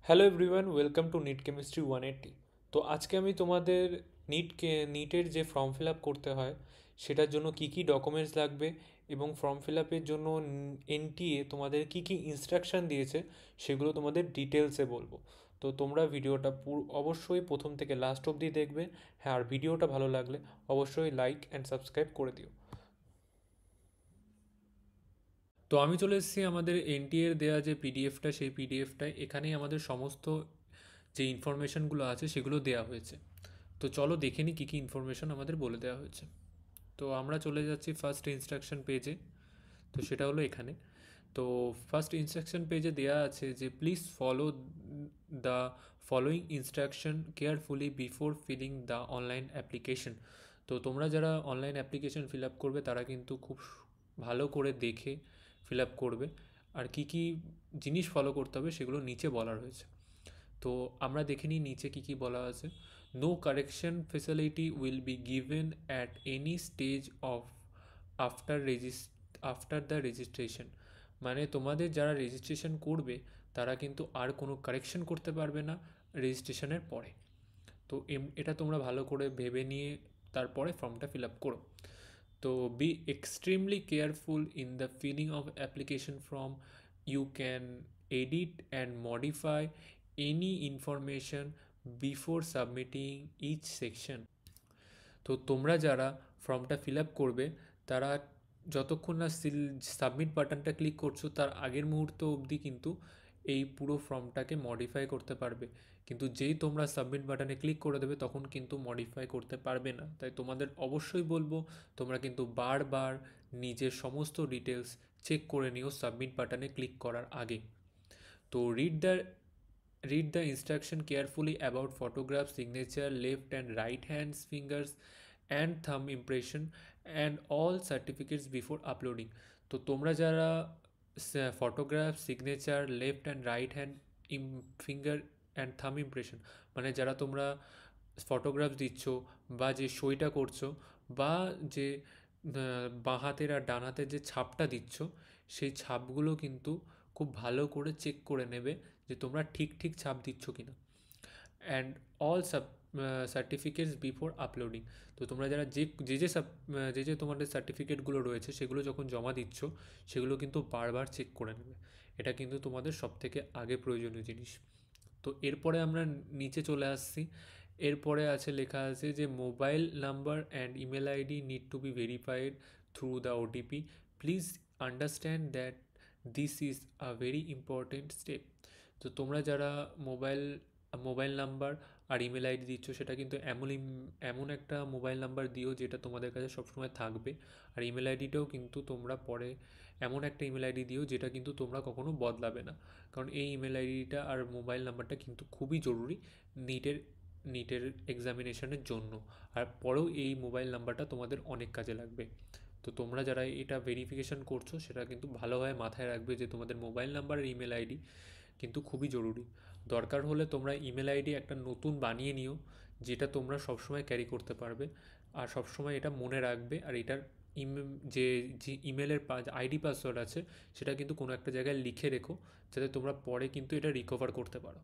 Hello everyone, welcome to NEET chemistry 180। তো আজকে আমি তোমাদের নিটের যে ফর্ম ফিল আপ করতে হয় সেটার জন্য কি কি ডকুমেন্টস লাগবে এবং ফর্ম ফিল আপের জন্য এনটিএ তোমাদের কি কি ইনস্ট্রাকশন দিয়েছে সেগুলো তোমাদের ডিটেলসে বলবো। তো তোমরা ভিডিওটা অবশ্যই প্রথম থেকে লাস্ট অবধি দেখবে। হ্যাঁ, আর ভিডিওটা ভালো লাগলে অবশ্যই লাইক অ্যান্ড সাবস্ক্রাইব করে দিও। তো আমি চলে এসেছি আমাদের এনটিএর দেওয়া যে পিডিএফটা, সেই পিডিএফটায় এখানেই আমাদের সমস্ত যে ইনফরমেশনগুলো আছে সেগুলো দেওয়া হয়েছে। তো চলো দেখে নিই কী কী ইনফরমেশন আমাদের বলে দেওয়া হয়েছে। তো আমরা চলে যাচ্ছি ফার্স্ট ইনস্ট্রাকশন পেজে। তো সেটা হলো এখানে। তো ফার্স্ট ইনস্ট্রাকশন পেজে দেওয়া আছে যে please follow the following instruction carefully before filling the online application. তো তোমরা যারা অনলাইন অ্যাপ্লিকেশন ফিল আপ করবে তারা কিন্তু খুব ভালো করে দেখে ফিল আপ করবে। আর কি কি জিনিস ফলো করতে হবে সেগুলো নিচে বলা রয়েছে। তো আমরা দেখে নিই নিচে কী কী বলা আছে। No correction facility will be given at any stage of after after the registration. মানে তোমাদের যারা রেজিস্ট্রেশন করবে তারা কিন্তু আর কোনো কারেকশন করতে পারবে না রেজিস্ট্রেশনের পরে। তো এটা তোমরা ভালো করে ভেবে নিয়ে তারপরে ফর্মটা ফিল আপ করো। তো be extremely careful in the filling of application form. You can edit and modify any information before submitting each section. তো তোমরা যারা ফর্মটা ফিল আপ করবে তারা যতক্ষণ না সাবমিট বাটনটা ক্লিক করছো তার আগের মুহূর্ত অবধি কিন্তু এই পুরো ফর্মটাকে মডিফাই করতে পারবে। কিন্তু যেই তোমরা সাবমিট বাটনে ক্লিক করে দেবে তখন কিন্তু মডিফাই করতে পারবে না। তাই তোমাদের অবশ্যই বলবো তোমরা কিন্তু বারবার নিজের সমস্ত ডিটেলস চেক করে নিও সাবমিট বাটনে ক্লিক করার আগে। তো read the instruction carefully about photograph, signature, left and right hands fingers and thumb impression and all certificates before uploading। তো তোমরা যারা photograph, signature, left and right hand finger and থাম ইমপ্রেশন, মানে যারা তোমরা ফটোগ্রাফ দিচ্ছ বা যে সইটা করছো বা যে বাঁ হাতের আর ডান হাতের যে ছাপটা দিচ্ছ সেই ছাপগুলো কিন্তু খুব ভালো করে চেক করে নেবে যে তোমরা ঠিক ঠিক ছাপ দিচ্ছ কি না। And all certificates before uploading. তো তোমরা যারা যে তোমাদের সার্টিফিকেটগুলো রয়েছে সেগুলো যখন জমা দিচ্ছ সেগুলো কিন্তু বারবার চেক করে নেবে। এটা কিন্তু তোমাদের সবথেকে আগে প্রয়োজনীয় জিনিস। তো এরপরে আমরা নিচে চলে আসছি। এরপরে আছে লেখা আছে যে mobile number and email ID need to be verified through the OTP. Please understand that this is a very important step. তো তোমরা যারা মোবাইল মোবাইল নাম্বার আর ইমেল আইডি দিচ্ছ সেটা কিন্তু এমন একটা মোবাইল নাম্বার দিও যেটা তোমাদের কাছে সবসময় থাকবে। আর ইমেল আইডিটাও কিন্তু তোমরা পরে এমন একটা ইমেল আইডি দিও যেটা কিন্তু তোমরা কখনো বদলাবে না। কারণ এই ইমেল আইডিটা আর মোবাইল নাম্বারটা কিন্তু খুবই জরুরি নিটের নিটের এক্সামিনেশনের জন্য। আর পরেও এই মোবাইল নাম্বারটা তোমাদের অনেক কাজে লাগবে। তো তোমরা যারা এটা ভেরিফিকেশন করছো সেটা কিন্তু ভালোভাবে মাথায় রাখবে যে তোমাদের মোবাইল নাম্বার আর ইমেল আইডি কিন্তু খুবই জরুরি। দরকার হলে তোমরা ইমেল আইডি একটা নতুন বানিয়ে নিও যেটা তোমরা সবসময় ক্যারি করতে পারবে। আর সবসময় এটা মনে রাখবে। আর এটার যে যে ইমেলের আইডি পাসওয়ার্ড আছে সেটা কিন্তু কোনো একটা জায়গায় লিখে রেখো যাতে তোমরা পরে কিন্তু এটা রিকভার করতে পারো।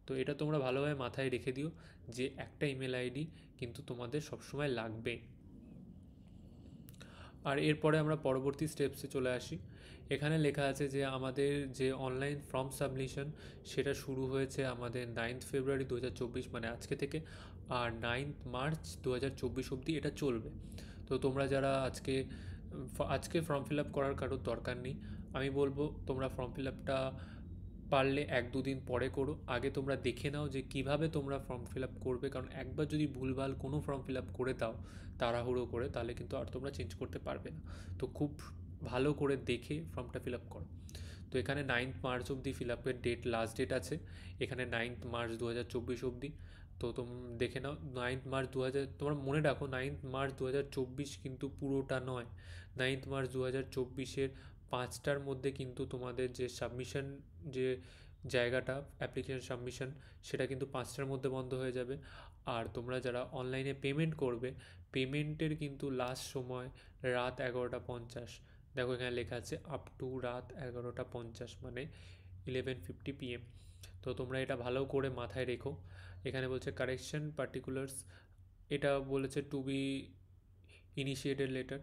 তো এটা তোমরা ভালোভাবে মাথায় রেখে দিও যে একটা ইমেল আইডি কিন্তু তোমাদের সবসময় লাগবে। আর এরপরে আমরা পরবর্তী স্টেপসে চলে আসি। এখানে লেখা আছে যে আমাদের যে অনলাইন ফর্ম সাবমিশন সেটা শুরু হয়েছে আমাদের 9 ফেব্রুয়ারি 2024 মানে আজকে থেকে। আর 9 মার্চ 2024 অবধি এটা চলবে। তো তোমরা যারা আজকে ফর্ম ফিল আপ করার কারোর দরকার নেই। আমি বলবো তোমরা ফর্ম ফিল আপটা পারলে 1-2 দিন পরে করো। আগে তোমরা দেখে নাও যে কিভাবে তোমরা ফর্ম ফিল আপ করবে, কারণ একবার যদি ভুলভাল কোনো ফর্ম ফিল আপ করে দাও তাড়াহুড়ো করে তাহলে কিন্তু আর তোমরা চেঞ্জ করতে পারবে না। তো খুব ভালো করে দেখে ফর্মটা ফিল আপ করো। তো এখানে 9 মার্চ অবধি ফিল আপের লাস্ট ডেট আছে। এখানে 9 মার্চ 2024 অবধি। তো দেখে নাও 9 মার্চ 2000, তোমরা মনে রাখো 9 মার্চ 2024 কিন্তু পুরোটা নয়। 9 মার্চ 2024-এর 5টার মধ্যে কিন্তু তোমাদের যে সাবমিশন, যে জায়গাটা অ্যাপ্লিকেশন সাবমিশন, সেটা কিন্তু 5টার মধ্যে বন্ধ হয়ে যাবে। আর তোমরা যারা অনলাইনে পেমেন্ট করবে পেমেন্টের কিন্তু লাস্ট সময় রাত 11টা 50। দেখো এখানে লেখা আছে আপ টু রাত 11টা 50 মানে 11:50 PM। তো তোমরা এটা ভালো করে মাথায় রেখো। এখানে বলছে কারেকশন পার্টিকুলার্স, এটা বলেছে টু বি ইনিশিয়েটেড লেটার।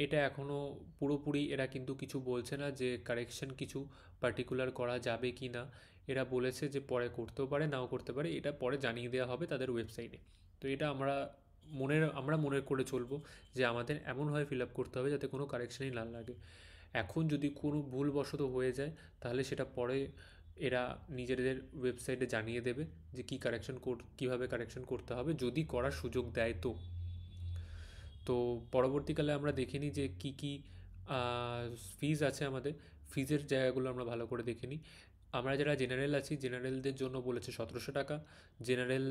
এটা এখনও পুরোপুরি এরা কিন্তু কিছু বলছে না যে কারেকশন কিছু পার্টিকুলার করা যাবে কি না। এরা বলেছে যে পরে করতেও পারে নাও করতে পারে, এটা পরে জানিয়ে দেওয়া হবে তাদের ওয়েবসাইটে। তো এটা আমরা মনে করে চলবো যে আমাদের এমনভাবে ফিল আপ করতে হবে যাতে কোনো কারেকশনই না লাগে। এখন যদি কোনো ভুলবশত হয়ে যায় তাহলে সেটা পরে এরা নিজেদের ওয়েবসাইটে জানিয়ে দেবে যে কীভাবে কারেকশন করতে হবে, যদি করার সুযোগ দেয়। তো পরবর্তীকালে আমরা দেখে নিই যে কী কী ফিজ আছে আমাদের। ফিজের জায়গাগুলো আমরা ভালো করে দেখে নিই। আমরা যারা জেনারেল আছি, জেনারেলদের জন্য বলেছে 1700 টাকা। জেনারেল,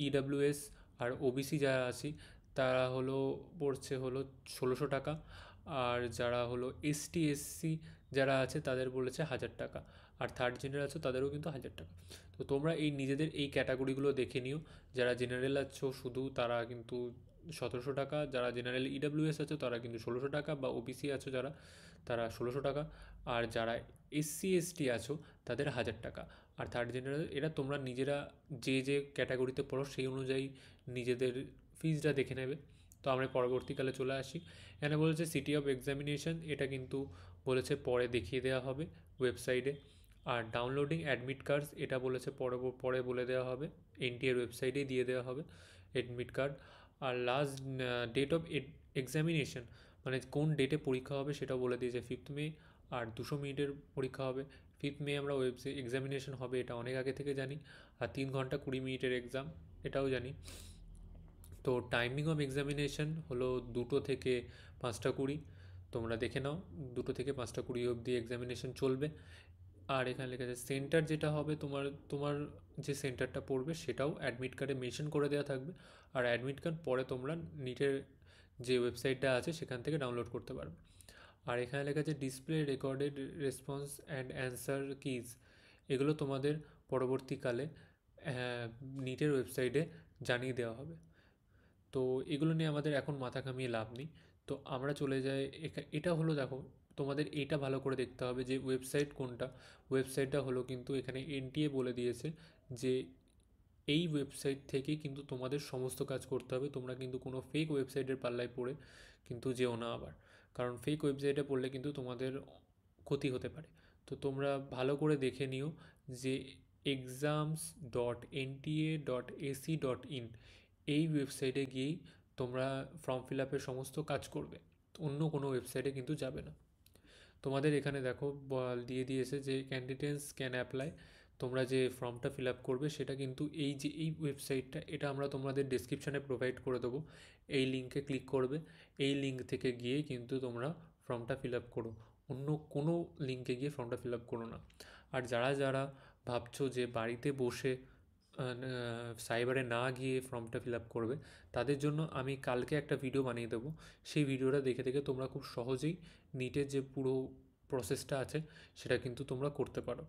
ইডাব্লিউএস আর ওবিসি যারা আছি তারা পড়ছে 1600 টাকা। আর যারা এসটি এসসি যারা আছে তাদের বলেছে 1000 টাকা। আর থার্ড জেনারেল আছে তাদেরও কিন্তু 1000 টাকা। তো তোমরা তোমরা এই ক্যাটাগরিগুলো দেখে নিও। যারা জেনারেল আছো শুধু তারা কিন্তু 1700 টাকা, যারা জেনারেল ইডাব্লিউএস আছো তারা কিন্তু 1600 টাকা, বা ওবিসি আছো যারা তারা 1600 টাকা, আর যারা এসসি এসটি আছো তাদের 1000 টাকা। আর থার্ড জেনারেল, এরা তোমরা নিজেরা যে ক্যাটাগরিতে পড়ো সেই অনুযায়ী নিজেদের ফিজটা দেখে নেবে। তো আমরা পরবর্তীকালে চলে আসি। এখানে বলেছে সিটি অফ এক্সামিনেশন, এটা কিন্তু বলেছে পরে দেখিয়ে দেওয়া হবে ওয়েবসাইটে। আর ডাউনলোডিং অ্যাডমিট কার্ডস, এটা বলেছে পরে বলে দেওয়া হবে, এনটিএর ওয়েবসাইটেই দিয়ে দেওয়া হবে অ্যাডমিট কার্ড। আর লাস্ট ডেট অফ এক্সামিনেশন, মানে কোন ডেটে পরীক্ষা হবে সেটাও বলে দিয়েছে, 5 মে। আর 200 মিনিটের পরীক্ষা হবে। 5 মে আমরা এক্সামিনেশন হবে, এটা অনেক আগে থেকে জানি। আর 3 ঘন্টা 20 মিনিটের এক্সাম, এটাও জানি। তো টাইমিং অফ এক্সামিনেশন 2টো থেকে 5টা 20। তোমরা দেখে নাও, 2টো থেকে 5টা 20 অবধি এক্সামিনেশন চলবে। আর এখানে লেখা আছে সেন্টার যেটা হবে, তোমার তোমার যে সেন্টারটা পড়বে সেটাও অ্যাডমিট কার্ডে মেনশন করে দেওয়া থাকবে। আর অ্যাডমিট কার্ড পরে তোমরা নিটের যে ওয়েবসাইটটা আছে সেখান থেকে ডাউনলোড করতে পারবে। আর এখানে লেখা আছে display recorded response and answer keys, এগুলো তোমাদের পরবর্তীকালে নিটের ওয়েবসাইটে জানিয়ে দেওয়া হবে। তো এগুলো নিয়ে আমাদের এখন মাথা ঘামিয়ে লাভ নেই। তো আমরা চলে যাই, এটা দেখো, তোমাদের এটা ভালো করে দেখতে হবে যে ওয়েবসাইট কোনটা। ওয়েবসাইটটা কিন্তু এখানে এনটিএ বলে দিয়েছে যে এই ওয়েবসাইট থেকেই কিন্তু তোমাদের সমস্ত কাজ করতে হবে। তোমরা কিন্তু কোনো ফেক ওয়েবসাইটের পাল্লায় পড়ে কিন্তু যেও না আবার, কারণ ফেক ওয়েবসাইটে পড়লে কিন্তু তোমাদের ক্ষতি হতে পারে। তো তোমরা ভালো করে দেখে নিও যে exams.nta.ac.in এই ওয়েবসাইটে গিয়েই তোমরা ফর্ম ফিল আপের সমস্ত কাজ করবে, অন্য কোনো ওয়েবসাইটে কিন্তু যাবে না। তোমাদের এখানে দেখো দিয়ে দিয়েছে যে ক্যান্ডিডেটস ক্যান অ্যাপ্লাই, তোমরা যে ফর্মটা ফিল আপ করবে সেটা কিন্তু এই ওয়েবসাইটটা, এটা আমরা তোমাদের ডেসক্রিপশানে প্রোভাইড করে দেবো। এই লিঙ্কে ক্লিক করবে, এই লিঙ্ক থেকে গিয়ে কিন্তু তোমরা ফর্মটা ফিল আপ করো, অন্য কোনো লিঙ্কে গিয়ে ফর্মটা ফিল আপ করো না। আর যারা যারা ভাবছো যে বাড়িতে বসে সাইবারে না গিয়ে ফর্মটা ফিল আপ করবে, তাদের জন্য আমি কালকে একটা ভিডিও বানিয়ে দেবো। সেই ভিডিওটা দেখে দেখে তোমরা খুব সহজেই নিটের যে পুরো প্রসেসটা আছে সেটা কিন্তু তোমরা করতে পারো।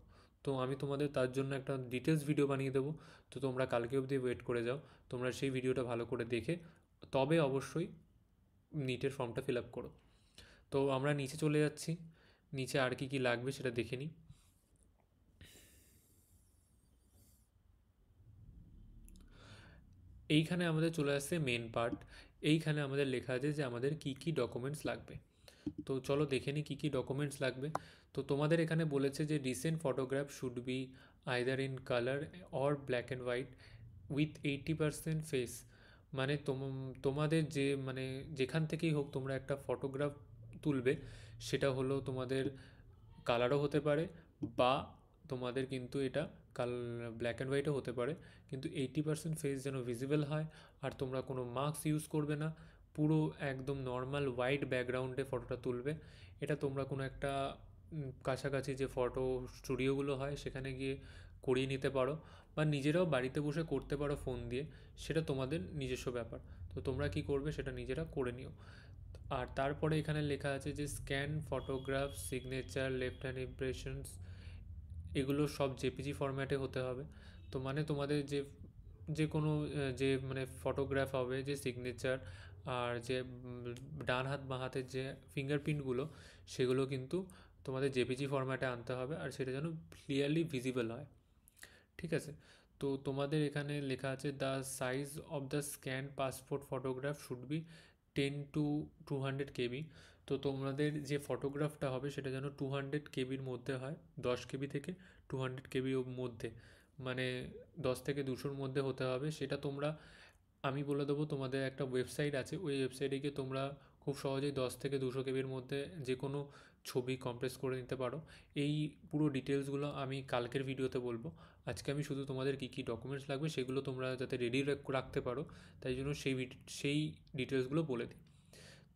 তো আমি তোমাদের তার জন্য একটা ডিটেলস ভিডিও বানিয়ে দেবো। তো তোমরা কালকে অবধি ওয়েট করে যাও, তোমরা সেই ভিডিওটা ভালো করে দেখে তবে অবশ্যই নিটের ফর্মটা ফিল আপ করো। তো আমরা নিচে চলে যাচ্ছি, নিচে আর কি কি লাগবে সেটা দেখে নিই। এইখানে আমাদের চলে আসছে মেন পার্ট। এইখানে আমাদের লেখা আছে যে আমাদের কি কি ডকুমেন্টস লাগবে। তো চলো দেখে নিই কী কী ডকুমেন্টস লাগবে। তো তোমাদের এখানে বলেছে যে recent photograph should be either in colour or black and white with 80% face. মানে তোমাদের যে মানে যেখান থেকেই হোক তোমরা একটা ফটোগ্রাফ তুলবে, সেটা তোমাদের কালারও হতে পারে, বা তোমাদের কিন্তু এটা ব্ল্যাক অ্যান্ড হোয়াইটও হতে পারে, কিন্তু 80% ফেস যেন ভিজিবল হয়। আর তোমরা কোনো মাস্ক ইউজ করবে না, পুরো একদম নর্মাল হোয়াইট ব্যাকগ্রাউন্ডে ফটোটা তুলবে। এটা তোমরা কোনো একটা কাছাকাছি যে ফটো স্টুডিওগুলো হয় সেখানে গিয়ে করিয়ে নিতে পারো, বা নিজেরাও বাড়িতে বসে করতে পারো ফোন দিয়ে, সেটা তোমাদের নিজস্ব ব্যাপার। তো তোমরা কি করবে সেটা নিজেরা করে নিও। আর তারপরে এখানে লেখা আছে যে scan photograph signature left hand impressions, এগুলো সব জেপিজি ফরম্যাটে হতে হবে। তো মানে তোমাদের যে কোনো যে মানে ফটোগ্রাফ হবে, যে সিগনেচার আর যে ডান হাত বাঁ হাতের যে ফিঙ্গারপ্রিন্টগুলো, সেগুলো কিন্তু তোমাদের জেপিজি ফরম্যাটে আনতে হবে, আর সেটা যেন ক্লিয়ারলি ভিজিবল হয়। ঠিক আছে? তো তোমাদের এখানে লেখা আছে the size of the scan passport photograph should be 10 to 200 KB। তো তোমাদের যে ফটোগ্রাফটা হবে সেটা যেন 200 KBর মধ্যে হয়, 10 KB থেকে 200 KB মধ্যে, মানে 10 থেকে 200-র মধ্যে হতে হবে। সেটা তোমরা, আমি বলে দেবো, তোমাদের একটা ওয়েবসাইট আছে, ওই ওয়েবসাইটে গিয়ে তোমরা খুব সহজেই 10 থেকে 200 KBর মধ্যে যে কোনো ছবি কম্প্রেস করে নিতে পারো। এই পুরো ডিটেলসগুলো আমি কালকের ভিডিওতে বলবো। আজকে আমি শুধু তোমাদের কী কী ডকুমেন্টস লাগবে সেগুলো তোমরা যাতে রেডি রাখতে পারো, তাই জন্য সেই ডিটেলসগুলো বলে দিই।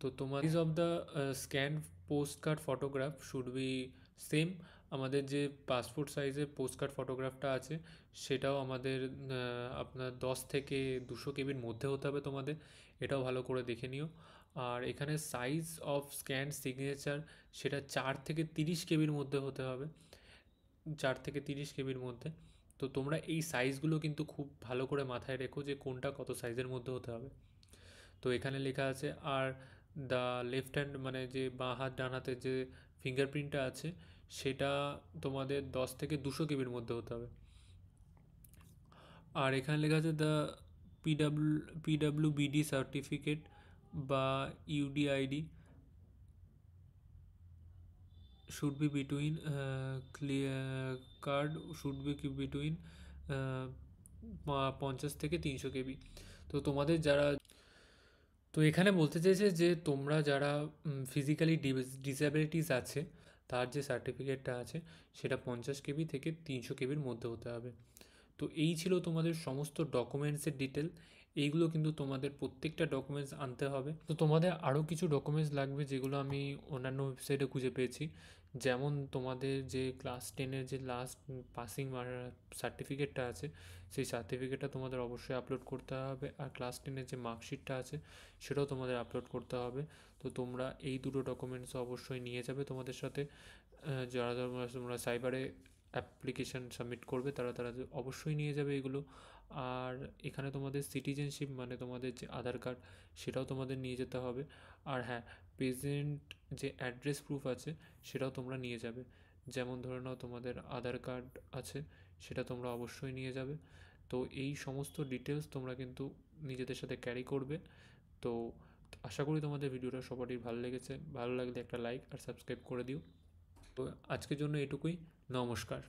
তো তোমার size of the scan post card photograph should be same. আমাদের যে পাসপোর্ট সাইজের পোস্ট কার্ড ফটোগ্রাফটা আছে সেটাও আমাদের আপনার 10 থেকে 200 KBর মধ্যে হতে হবে তোমাদের, এটাও ভালো করে দেখে নিও। আর এখানে সাইজ অফ স্ক্যান সিগনেচার সেটা 4 থেকে 30 KBর মধ্যে হতে হবে, 4 থেকে 30 KBর মধ্যে। তো তোমরা এই সাইজগুলো কিন্তু খুব ভালো করে মাথায় রেখো যে কোনটা কত সাইজের মধ্যে হতে হবে। তো এখানে লেখা আছে, আর দ্য লেফট হ্যান্ড মানে যে বাঁ হাত ডান হাতের যে ফিঙ্গারপ্রিন্টটা আছে সেটা তোমাদের 10 থেকে 200 KBর মধ্যে হতে হবে। আর এখানে লেখা আছে দ্য পিডাব্লিউবিডি সার্টিফিকেট বা UDID should be between clear card should be between 50 থেকে 300 KB। তো তোমাদের যারা, তো এখানে বলতে চাইছে যে তোমরা যারা ফিজিক্যালি ডিসএবিলিটিস আছে তার যে সার্টিফিকেটটা আছে সেটা 50 KB থেকে 300 KBর মধ্যে হতে হবে। তো এই ছিল তোমাদের সমস্ত ডকুমেন্টসের ডিটেল। এইগুলো কিন্তু তোমাদের প্রত্যেকটা ডকুমেন্টস আনতে হবে। তো তোমাদের আরও কিছু ডকুমেন্টস লাগবে যেগুলো আমি অন্যান্য ওয়েবসাইটে খুঁজে পেয়েছি, যেমন তোমাদের যে ক্লাস 10-এর যে লাস্ট পাসিং সার্টিফিকেটটা আছে সেই সার্টিফিকেটটা তোমাদের অবশ্যই আপলোড করতে হবে, আর ক্লাস 10-এর যে মার্কশিটটা আছে সেটাও তোমাদের আপলোড করতে হবে। তো তোমরা এই দুটো ডকুমেন্টস অবশ্যই নিয়ে যাবে তোমাদের সাথে। যারা তোমরা সাইবারে অ্যাপ্লিকেশান সাবমিট করবে তারা তারা অবশ্যই নিয়ে যাবে এগুলো। আর এখানে তোমাদের সিটিজেনশিপ মানে তোমাদের যে আধার কার্ড সেটাও তোমাদের নিয়ে যেতে হবে। আর হ্যাঁ, প্রেজেন্ট যে অ্যাড্রেস প্রুফ আছে সেটাও তোমরা নিয়ে যাবে, যেমন ধরে নাও তোমাদের আধার কার্ড আছে সেটা তোমরা অবশ্যই নিয়ে যাবে। তো এই সমস্ত ডিটেলস তোমরা কিন্তু নিজেদের সাথে ক্যারি করবে। তো আশা করি তোমাদের ভিডিওটা সবারই ভালো লেগেছে, ভালো লাগলে একটা লাইক আর সাবস্ক্রাইব করে দিও। তো আজকের জন্য এটুকুই, নমস্কার।